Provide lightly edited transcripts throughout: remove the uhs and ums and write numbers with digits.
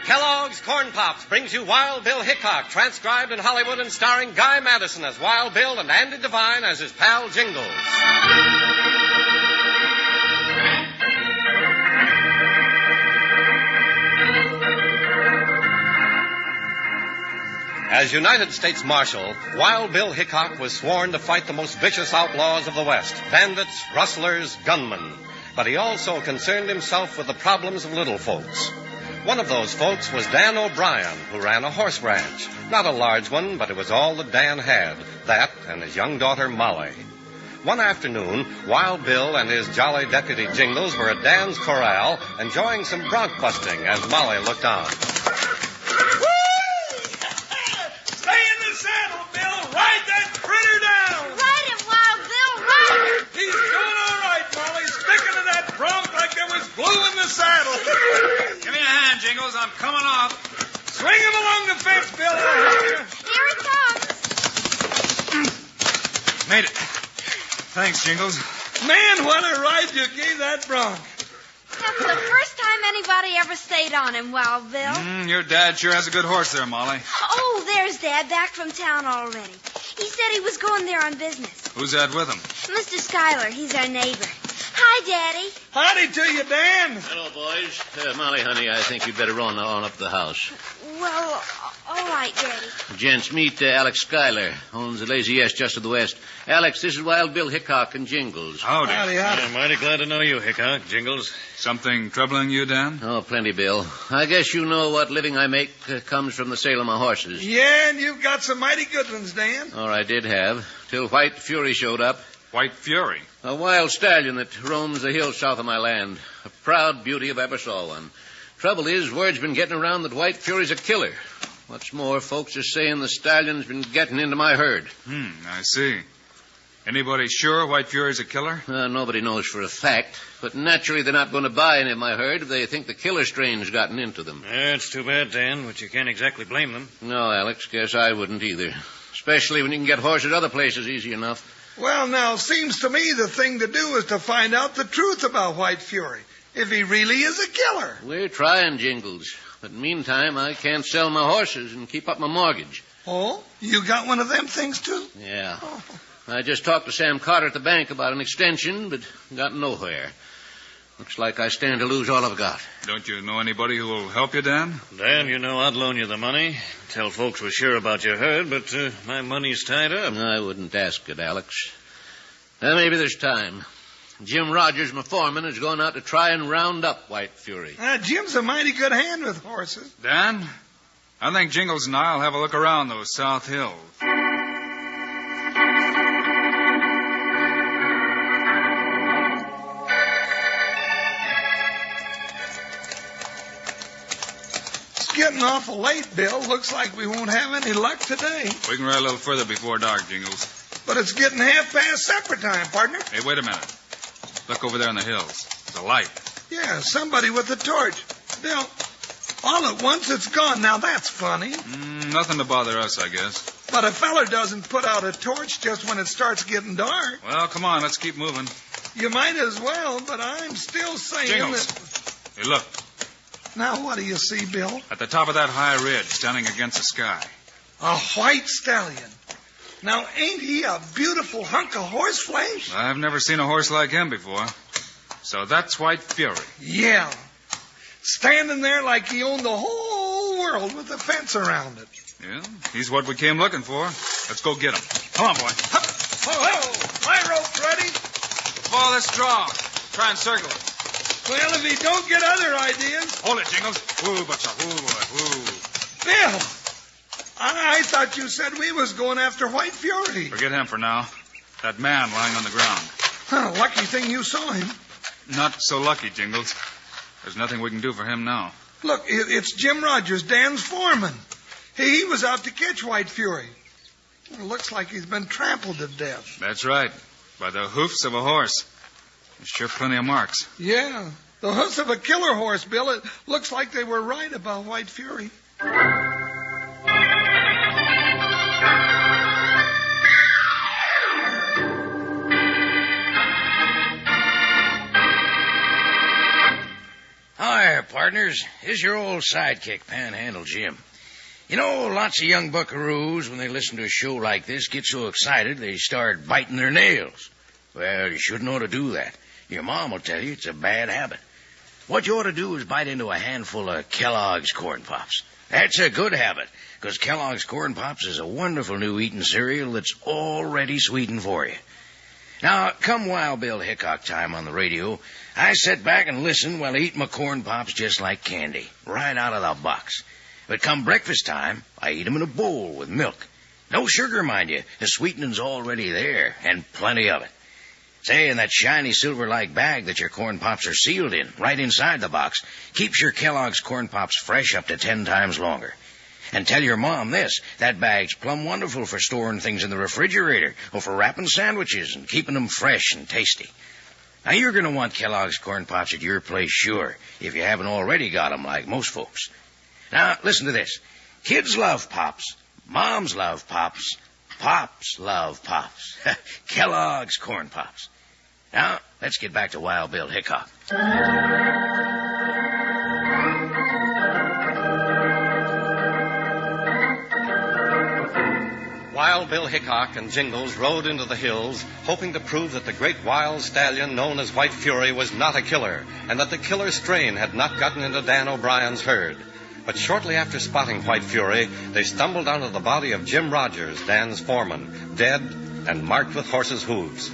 Kellogg's Corn Pops brings you Wild Bill Hickok, transcribed in Hollywood and starring Guy Madison as Wild Bill and Andy Devine as his pal Jingles. As United States Marshal, Wild Bill Hickok was sworn to fight the most vicious outlaws of the West, bandits, rustlers, gunmen. But he also concerned himself with the problems of little folks. One of those folks was Dan O'Brien, who ran a horse ranch. Not a large one, but it was all that Dan had. That and his young daughter, Molly. One afternoon, Wild Bill and his jolly deputy Jingles were at Dan's corral, enjoying some bronc busting as Molly looked on. Stay in the saddle, Bill. Ride that critter down. Ride him, Wild Bill. Ride him. He's doing all right, Molly. Sticking to that bronc like there was glue in the saddle. Give me a hand, Jingles. I'm coming off. Swing him along the fence, Bill. I'll help you. Here it comes. Made it. Thanks, Jingles. Man, what a ride you gave that bronc. That's the first time anybody ever stayed on him, Wild Bill. Your dad sure has a good horse there, Molly. Oh, there's Dad, back from town already. He said he was going there on business. Who's that with him? Mr. Schuyler, he's our neighbor. Hi, Daddy. Howdy to you, Dan. Hello, boys. Molly, honey, I think you'd better run on up to the house. Well, all right, Daddy. Gents, meet Alex Schuyler, owns the Lazy S just to the west. Alex, this is Wild Bill Hickok and Jingles. Howdy. Howdy. I'm mighty glad to know you, Hickok, Jingles. Something troubling you, Dan? Oh, plenty, Bill. I guess you know what living I make comes from the sale of my horses. Yeah, and you've got some mighty good ones, Dan. Or I did have, till White Fury showed up. White Fury. A wild stallion that roams the hills south of my land. A proud beauty if I ever saw one. Trouble is, word's been getting around that White Fury's a killer. What's more, folks are saying the stallion's been getting into my herd. I see. Anybody sure White Fury's a killer? Nobody knows for a fact, but naturally they're not going to buy any of my herd if they think the killer strain's gotten into them. It's too bad, Dan, but you can't exactly blame them. No, Alex, guess I wouldn't either. Especially when you can get horses other places easy enough. Well, now, seems to me the thing to do is to find out the truth about White Fury. If he really is a killer. We're trying, Jingles. But meantime, I can't sell my horses and keep up my mortgage. Oh? You got one of them things, too? Yeah. Oh. I just talked to Sam Carter at the bank about an extension, but got nowhere. Looks like I stand to lose all I've got. Don't you know anybody who will help you, Dan? Dan, you know I'd loan you the money. Tell folks we're sure about your herd, but my money's tied up. I wouldn't ask it, Alex. Maybe there's time. Jim Rogers, my foreman, is going out to try and round up White Fury. Jim's a mighty good hand with horses. Dan, I think Jingles and I'll have a look around those South Hills. It's getting awful late, Bill. Looks like we won't have any luck today. We can ride a little further before dark, Jingles. But it's getting half past supper time, partner. Hey, wait a minute. Look over there in the hills. There's a light. Yeah, somebody with a torch. Bill, all at once it's gone. Now that's funny. Nothing to bother us, I guess. But a feller doesn't put out a torch just when it starts getting dark. Well, come on, let's keep moving. You might as well, but I'm still saying Jingles. that... Hey, look. Now what do you see, Bill? At the top of that high ridge, standing against the sky. A white stallion. Now, ain't he a beautiful hunk of horse flesh? I've never seen a horse like him before. So that's White Fury. Yeah. Standing there like he owned the whole world with a fence around it. Yeah, he's what we came looking for. Let's go get him. Come on, boy. Hup. Oh, my rope's ready. Follow this draw. Try and circle it. Well, if he don't get other ideas... Hold it, Jingles. Woo, butcha. Woo, boy. Woo. Bill, I thought you said we was going after White Fury. Forget him for now. That man lying on the ground. Huh, lucky thing you saw him. Not so lucky, Jingles. There's nothing we can do for him now. Look, it's Jim Rogers, Dan's foreman. He was out to catch White Fury. It looks like he's been trampled to death. That's right. By the hoofs of a horse. There's sure plenty of marks. Yeah, the hoofs of a killer horse, Bill. It looks like they were right about White Fury. Hi, there, partners. Here's your old sidekick, Panhandle Jim. You know, lots of young buckaroos, when they listen to a show like this, get so excited they start biting their nails. Well, you shouldn't ought to do that. Your mom will tell you it's a bad habit. What you ought to do is bite into a handful of Kellogg's Corn Pops. That's a good habit, because Kellogg's Corn Pops is a wonderful new eating cereal that's already sweetened for you. Now, come Wild Bill Hickok time on the radio, I sit back and listen while I eat my Corn Pops just like candy, right out of the box. But come breakfast time, I eat 'em in a bowl with milk. No sugar, mind you. The sweetening's already there, and plenty of it. Say, in that shiny silver-like bag that your Corn Pops are sealed in, right inside the box, keeps your Kellogg's Corn Pops fresh up to 10 times longer. And tell your mom this, that bag's plumb wonderful for storing things in the refrigerator or for wrapping sandwiches and keeping them fresh and tasty. Now, you're going to want Kellogg's Corn Pops at your place, sure, if you haven't already got 'em like most folks. Now, listen to this. Kids love Pops. Moms love Pops. Pops love Pops. Kellogg's Corn Pops. Now, let's get back to Wild Bill Hickok. Wild Bill Hickok and Jingles rode into the hills, hoping to prove that the great wild stallion known as White Fury was not a killer, and that the killer strain had not gotten into Dan O'Brien's herd. But shortly after spotting White Fury, they stumbled onto the body of Jim Rogers, Dan's foreman, dead and marked with horses' hooves.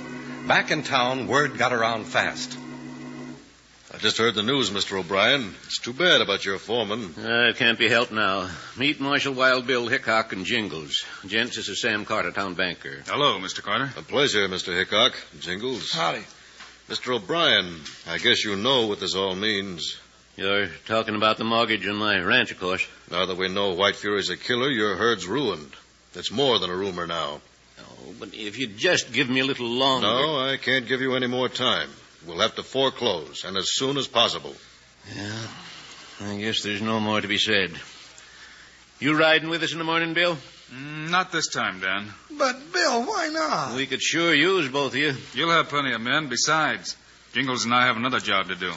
Back in town, word got around fast. I just heard the news, Mr. O'Brien. It's too bad about your foreman. It can't be helped now. Meet Marshal Wild Bill Hickok and Jingles. Gents, this is Sam Carter, town banker. Hello, Mr. Carter. A pleasure, Mr. Hickok. Jingles. Howdy. Mr. O'Brien, I guess you know what this all means. You're talking about the mortgage on my ranch, of course. Now that we know White Fury's a killer, your herd's ruined. It's more than a rumor now. Oh, but if you'd just give me a little longer... No, I can't give you any more time. We'll have to foreclose, and as soon as possible. Yeah, I guess there's no more to be said. You riding with us in the morning, Bill? Not this time, Dan. But, Bill, why not? We could sure use both of you. You'll have plenty of men. Besides, Jingles and I have another job to do.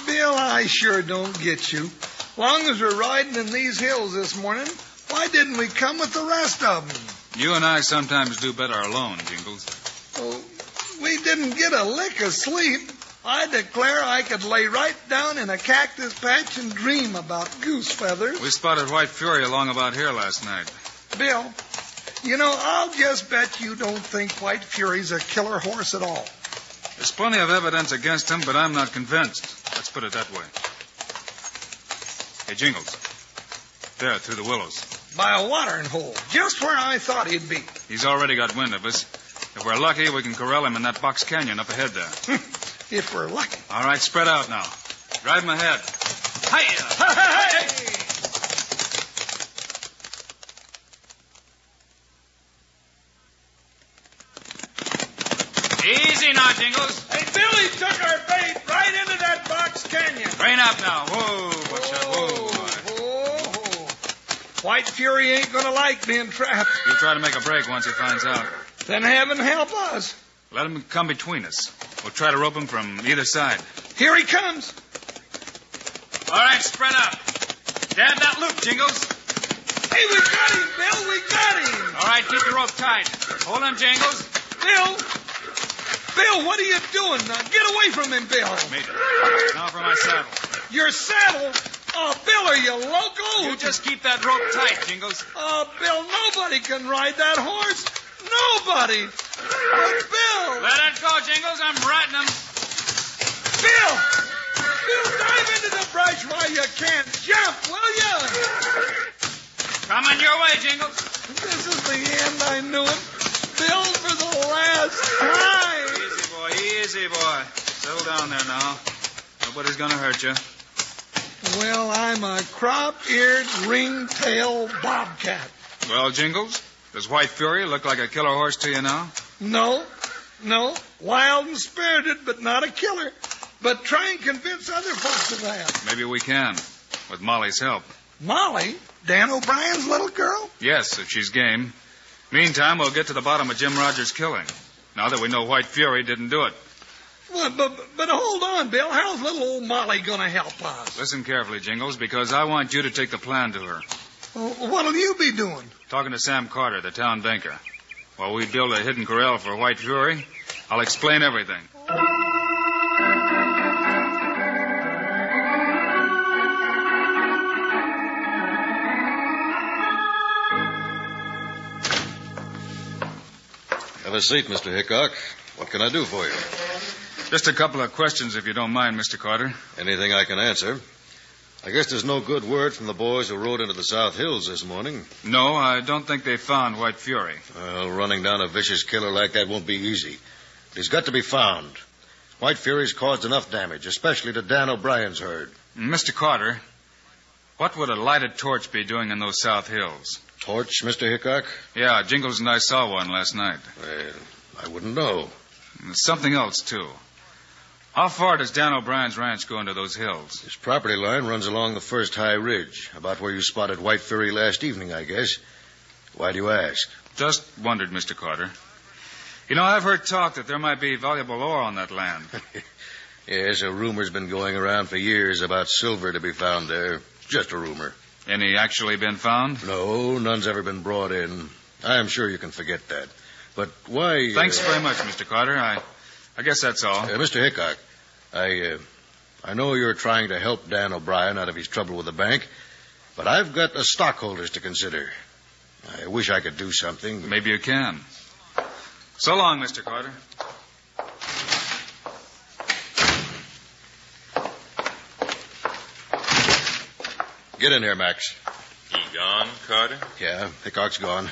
Bill, I sure don't get you. Long as we're riding in these hills this morning, why didn't we come with the rest of them? You and I sometimes do better alone, Jingles. Oh, we didn't get a lick of sleep. I declare I could lay right down in a cactus patch and dream about goose feathers. We spotted White Fury along about here last night. Bill, you know, I'll just bet you don't think White Fury's a killer horse at all. There's plenty of evidence against him, but I'm not convinced. Let's put it that way. Hey, Jingles. There, through the willows. By a watering hole, just where I thought he'd be. He's already got wind of us. If we're lucky, we can corral him in that box canyon up ahead there. If we're lucky. All right, spread out now. Drive him ahead. Hiya! Hey! Easy now, Jingles. Hey, Billy took our bait right into that box canyon. Rein up now. Whoa, watch out. Whoa. White Fury ain't gonna like being trapped. He'll try to make a break once he finds out. Then heaven help us. Let him come between us. We'll try to rope him from either side. Here he comes. All right, spread out. Dab that loop, Jingles. Hey, we got him, Bill. We got him. All right, keep the rope tight. Hold him, Jingles. Bill, what are you doing? Now, get away from him, Bill. Made it. Now for my saddle. Your saddle? Oh, Bill, are you loco? You just keep that rope tight, Jingles. Oh, Bill, nobody can ride that horse. Nobody. But, Bill. Let it go, Jingles. I'm riding him. Bill, dive into the brush while you can. Jump, will you? Coming your way, Jingles. This is the end. I knew it. Bill, for the last time. Easy, boy. Settle down there now. Nobody's going to hurt you. Well, I'm a crop-eared, ring-tailed bobcat. Well, Jingles, does White Fury look like a killer horse to you now? No. Wild and spirited, but not a killer. But try and convince other folks of that. Maybe we can, with Molly's help. Molly? Dan O'Brien's little girl? Yes, if she's game. Meantime, we'll get to the bottom of Jim Rogers' killing. Now that we know White Fury didn't do it. Well, but hold on, Bill. How's little old Molly going to help us? Listen carefully, Jingles, because I want you to take the plan to her. What'll you be doing? Talking to Sam Carter, the town banker. While we build a hidden corral for White Fury, I'll explain everything. Have a seat, Mr. Hickok. What can I do for you? Just a couple of questions, if you don't mind, Mr. Carter. Anything I can answer. I guess there's no good word from the boys who rode into the South Hills this morning. No, I don't think they found White Fury. Well, running down a vicious killer like that won't be easy. He's got to be found. White Fury's caused enough damage, especially to Dan O'Brien's herd. Mr. Carter, what would a lighted torch be doing in those South Hills? Torch, Mr. Hickok? Yeah, Jingles and I saw one last night. Well, I wouldn't know. And there's something else, too. How far does Dan O'Brien's ranch go into those hills? His property line runs along the first high ridge, about where you spotted White Fury last evening, I guess. Why do you ask? Just wondered, Mr. Carter. You know, I've heard talk that there might be valuable ore on that land. Yes, a rumor's been going around for years about silver to be found there. Just a rumor. Any actually been found? No, none's ever been brought in. I'm sure you can forget that. But why... Thanks very much, Mr. Carter. I guess that's all. Mr. Hickok, I know you're trying to help Dan O'Brien out of his trouble with the bank, but I've got the stockholders to consider. I wish I could do something. Maybe you can. So long, Mr. Carter. Get in here, Max. He gone, Carter? Yeah, Hickok's gone.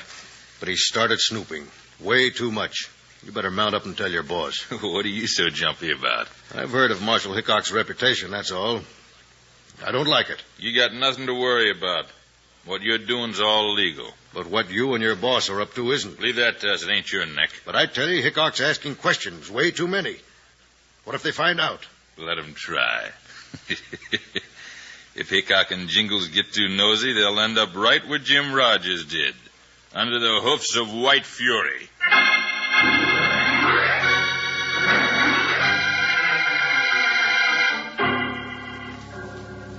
But he started snooping. Way too much. You better mount up and tell your boss. What are you so jumpy about? I've heard of Marshal Hickok's reputation, that's all. I don't like it. You got nothing to worry about. What you're doing's all legal. But what you and your boss are up to isn't. Leave that to us. It ain't your neck. But I tell you, Hickok's asking questions. Way too many. What if they find out? Let 'em try. If Hickok and Jingles get too nosy, they'll end up right where Jim Rogers did. Under the hoofs of White Fury.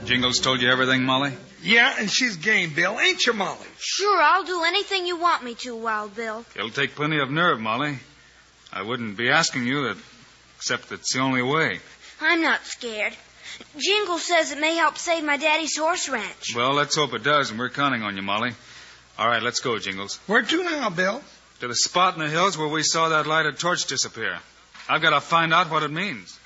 Jingles told you everything, Molly? Yeah, and she's game, Bill. Ain't you, Molly? Sure, I'll do anything you want me to, Wild Bill. It'll take plenty of nerve, Molly. I wouldn't be asking you that, except it's the only way. I'm not scared. Jingle says it may help save my daddy's horse ranch. Well, let's hope it does, and we're counting on you, Molly. All right, let's go, Jingles. Where to now, Bill? To the spot in the hills where we saw that lighted torch disappear. I've got to find out what it means.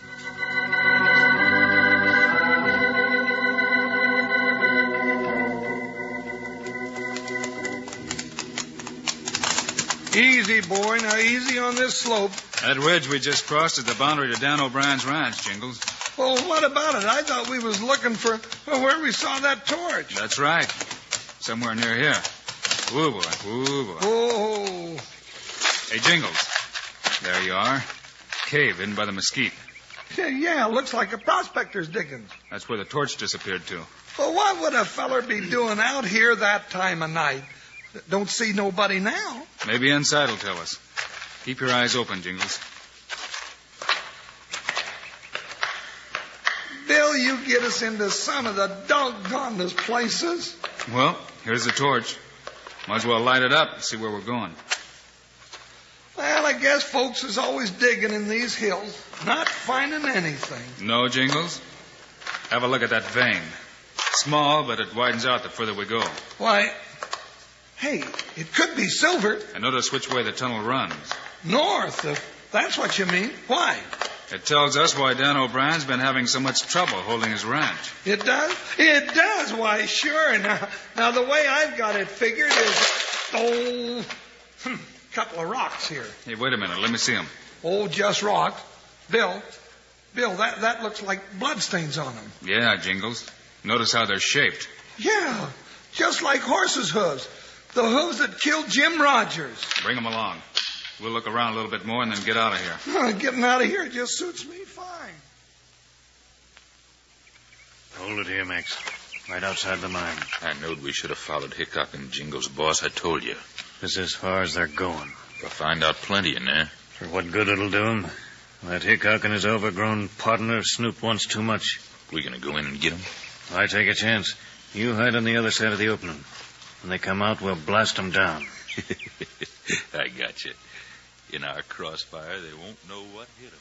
Easy, boy. Now, easy on this slope. That ridge we just crossed is the boundary to Dan O'Brien's ranch, Jingles. Well, what about it? I thought we was looking for where we saw that torch. That's right. Somewhere near here. Ooh, boy. Ooh, boy. Oh. Hey, Jingles. There you are. Cave in by the mesquite. Yeah, looks like a prospector's diggings. That's where the torch disappeared to. Well, what would a feller be doing out here that time of night? Don't see nobody now. Maybe inside will tell us. Keep your eyes open, Jingles. Bill, you get us into some of the doggonest places. Well, here's the torch. Might as well light it up and see where we're going. Well, I guess folks is always digging in these hills, not finding anything. No, Jingles? Have a look at that vein. Small, but it widens out the further we go. Why, hey, it could be silver. And notice which way the tunnel runs. North, if that's what you mean. Why? It tells us why Dan O'Brien's been having so much trouble holding his ranch. It does? It does. Why, sure. Now the way I've got it figured is, couple of rocks here. Hey, wait a minute. Let me see them. Oh, just rocks. Bill, that looks like bloodstains on them. Yeah, Jingles. Notice how they're shaped. Yeah, just like horses' hooves. The hooves that killed Jim Rogers. Bring them along. We'll look around a little bit more and then get out of here. Getting out of here just suits me fine. Hold it here, Max. Right outside the mine. I knowed we should have followed Hickok and Jingle's boss. I told you. This is as far as they're going. We'll find out plenty in there. For what good it'll do 'em? That Hickok and his overgrown partner snooped once too much. We gonna go in and get 'em? I take a chance. You hide on the other side of the opening. When they come out, we'll blast 'em down. I got you. In our crossfire, they won't know what hit 'em.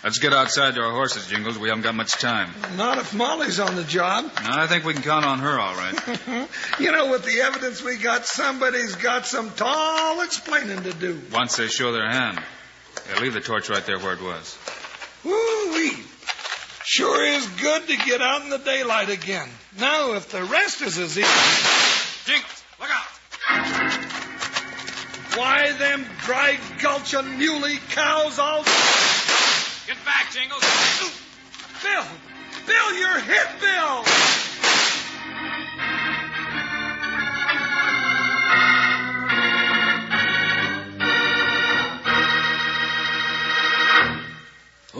Let's get outside to our horses, Jingles. We haven't got much time. Not if Molly's on the job. No, I think we can count on her, all right. You know, with the evidence we got, somebody's got some tall explaining to do. Once they show their hand. Yeah, leave the torch right there where it was. Woo-wee. Sure is good to get out in the daylight again. Now, if the rest is as easy... Jinx, look out! Why, them dry gulch and muley cows all... Get back, Jingles! Bill! Bill, you're hit, Bill!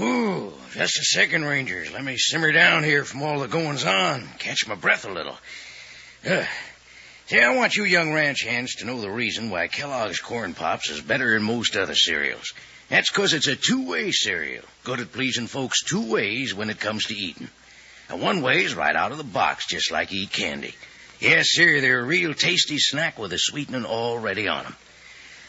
Ooh, just a second, Rangers. Let me simmer down here from all the goings-on. Catch my breath a little. See, I want you young ranch hands to know the reason why Kellogg's Corn Pops is better than most other cereals. That's 'cause it's a two-way cereal. Good at pleasing folks 2 ways when it comes to eating. And one way is right out of the box, just like you eat candy. Yes, sir, they're a real tasty snack with a sweetening already on them.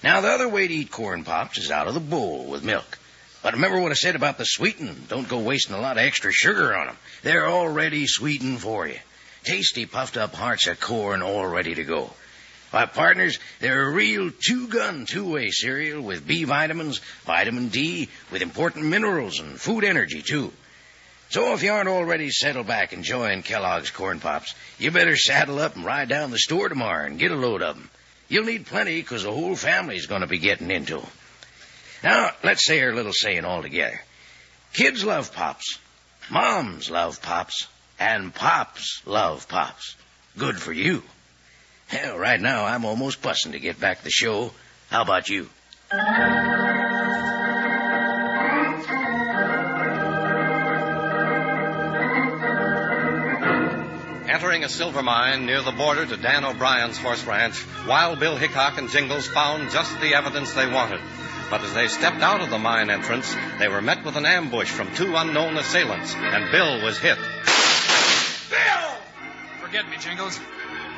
Now, the other way to eat Corn Pops is out of the bowl with milk. But remember what I said about the sweetening. Don't go wasting a lot of extra sugar on them. They're already sweetened for you. Tasty, puffed-up hearts of corn all ready to go. Why, partners, they're a real two-gun, two-way cereal with B vitamins, vitamin D, with important minerals and food energy, too. So if you aren't already settled back enjoying Kellogg's Corn Pops, you better saddle up and ride down the store tomorrow and get a load of them. You'll need plenty because the whole family's going to be getting into them. Now, let's say our little saying all together. Kids love Pops, moms love Pops, and Pops love Pops. Good for you. Hell, right now, I'm almost busting to get back to the show. How about you? Entering a silver mine near the border to Dan O'Brien's horse ranch, Wild Bill Hickok and Jingles found just the evidence they wanted. But as they stepped out of the mine entrance, they were met with an ambush from 2 unknown assailants, and Bill was hit. Bill! Forget me, Jingles.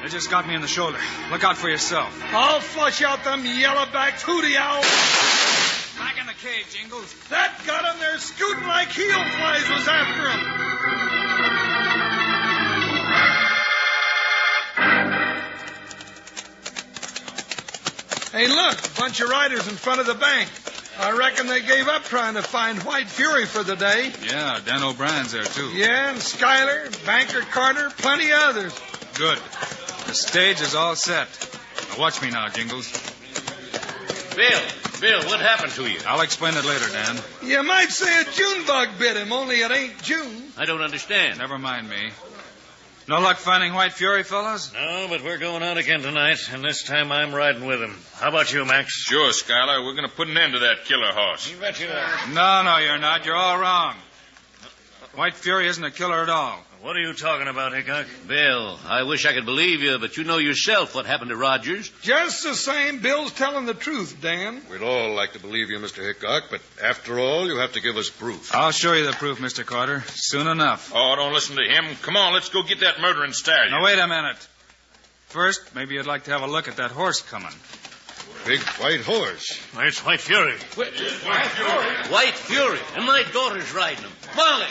They just got me in the shoulder. Look out for yourself. I'll flush out them yellowbacks, hooty owls. Back in the cave, Jingles. That got 'em. They're scooting like heel flies was after 'em. Hey, look, a bunch of riders in front of the bank. I reckon they gave up trying to find White Fury for the day. Yeah, Dan O'Brien's there, too. Yeah, and Schuyler, Banker Carter, plenty of others. Good. The stage is all set. Now watch me now, Jingles. Bill, what happened to you? I'll explain it later, Dan. You might say a June bug bit him, only it ain't June. I don't understand. Never mind me. No luck finding White Fury, fellas? No, but we're going out again tonight, and this time I'm riding with him. How about you, Max? Sure, Schuyler. We're going to put an end to that killer horse. You bet you are. No, you're not. You're all wrong. White Fury isn't a killer at all. What are you talking about, Hickok? Bill, I wish I could believe you, but you know yourself what happened to Rogers. Just the same, Bill's telling the truth, Dan. We'd all like to believe you, Mr. Hickok, but after all, you have to give us proof. I'll show you the proof, Mr. Carter, soon enough. Oh, don't listen to him. Come on, let's go get that murdering stallion. Now, wait a minute. First, maybe you'd like to have a look at that horse coming. Big white horse. It's White Fury. White Fury, and my daughter's riding him. Molly!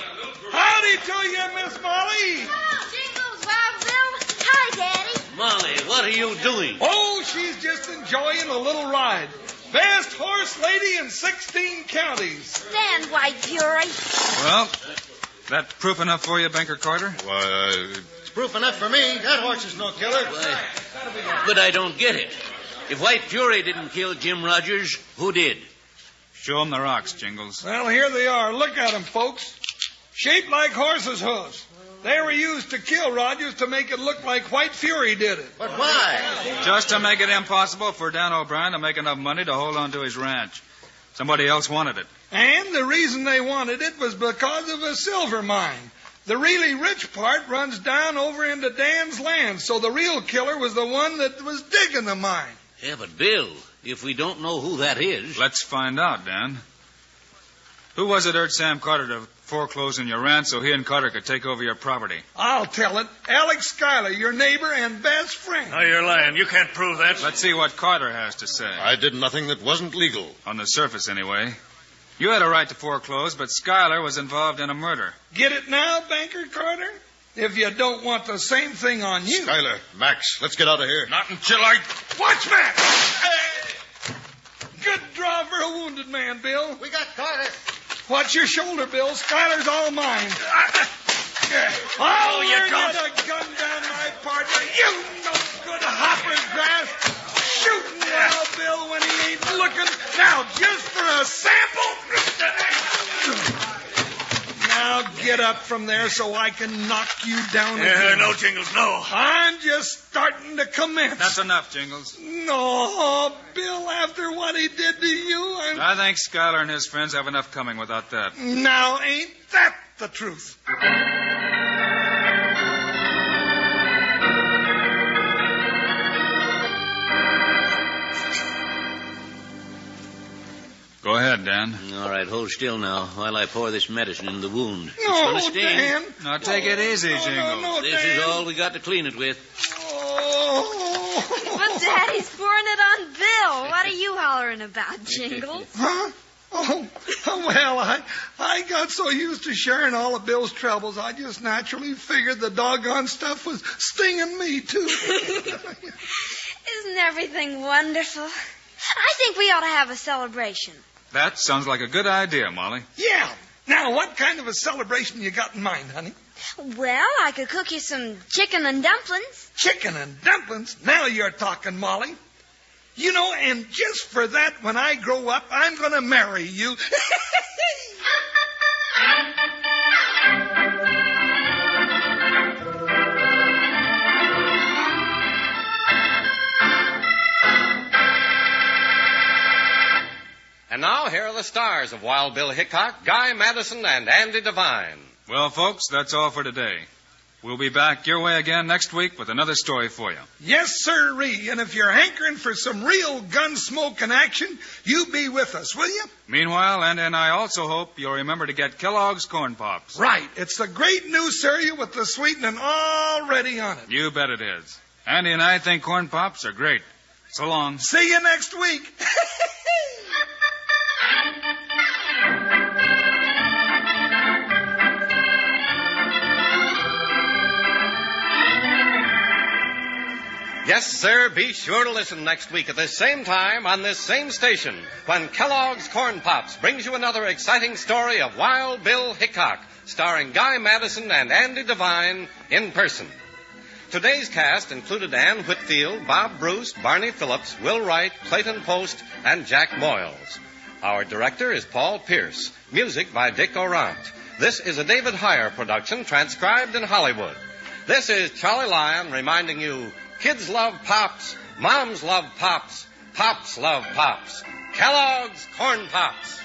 Howdy to you, Miss Molly. Oh, Jingles, Wild Bill. Hi, Daddy. Molly, what are you doing? Oh, she's just enjoying a little ride. Best horse lady in 16 counties. Stand, White Fury. Well, that proof enough for you, Banker Carter? Why, It's proof enough for me. That horse is no killer. But I don't get it. If White Fury didn't kill Jim Rogers, who did? Show him the rocks, Jingles. Well, here they are. Look at them, folks. Shaped like horses' hooves. They were used to kill Rogers to make it look like White Fury did it. But why? Just to make it impossible for Dan O'Brien to make enough money to hold on to his ranch. Somebody else wanted it. And the reason they wanted it was because of a silver mine. The really rich part runs down over into Dan's land, so the real killer was the one that was digging the mine. Yeah, but Bill, if we don't know who that is... Let's find out, Dan. Who was it urged Sam Carter to foreclose on your ranch so he and Carter could take over your property? I'll tell it. Alex Schuyler, your neighbor and best friend. Oh, you're lying. You can't prove that. Let's see what Carter has to say. I did nothing that wasn't legal. On the surface, anyway. You had a right to foreclose, but Schuyler was involved in a murder. Get it now, Banker Carter? If you don't want the same thing on you. Schuyler, Max, let's get out of here. Not until I... Watch, Max! Hey! Good draw for a wounded man, Bill. We got Carter. Watch your shoulder, Bill. Schuyler's all mine. Oh, you learn don't- you to gun down my partner. You no good hopper's grass. Shooting now, Bill, when he ain't looking. Now, just for a sample. Now get up from there so I can knock you down again. No, Jingles, no. I'm just starting to commence. That's enough, Jingles. No, Bill, after what he did to you, I think Schuyler and his friends have enough coming without that. Now, ain't that the truth? Go ahead, Dan. All right, hold still now while I pour this medicine in the wound. It's No, gonna sting. Dan. Now take it easy, Jingles. No, This Dan. is all we got to clean it with. Oh. But Daddy's pouring it on Bill. What are you hollering about, Jingles? Huh? Oh, well, I got so used to sharing all of Bill's troubles, I just naturally figured the doggone stuff was stinging me, too. Isn't everything wonderful? I think we ought to have a celebration. That sounds like a good idea, Molly. Yeah. Now, what kind of a celebration you got in mind, honey? Well, I could cook you some chicken and dumplings. Chicken and dumplings? Now you're talking, Molly. You know, and just for that, when I grow up, I'm going to marry you. And now, here are the stars of Wild Bill Hickok, Guy Madison, and Andy Devine. Well, folks, that's all for today. We'll be back your way again next week with another story for you. Yes, sirree. And if you're hankering for some real gun-smoking action, you be with us, will you? Meanwhile, Andy and I also hope you'll remember to get Kellogg's Corn Pops. Right. It's the great new cereal with the sweetening already on it. You bet it is. Andy and I think Corn Pops are great. So long. See you next week. Yes, sir, be sure to listen next week at this same time on this same station when Kellogg's Corn Pops brings you another exciting story of Wild Bill Hickok, starring Guy Madison and Andy Devine in person. Today's cast included Ann Whitfield, Bob Bruce, Barney Phillips, Will Wright, Clayton Post, and Jack Moyles. Our director is Paul Pierce. Music by Dick Orant. This is a David Heyer production transcribed in Hollywood. This is Charlie Lyon reminding you, kids love Pops, moms love Pops, Pops love Pops. Kellogg's Corn Pops.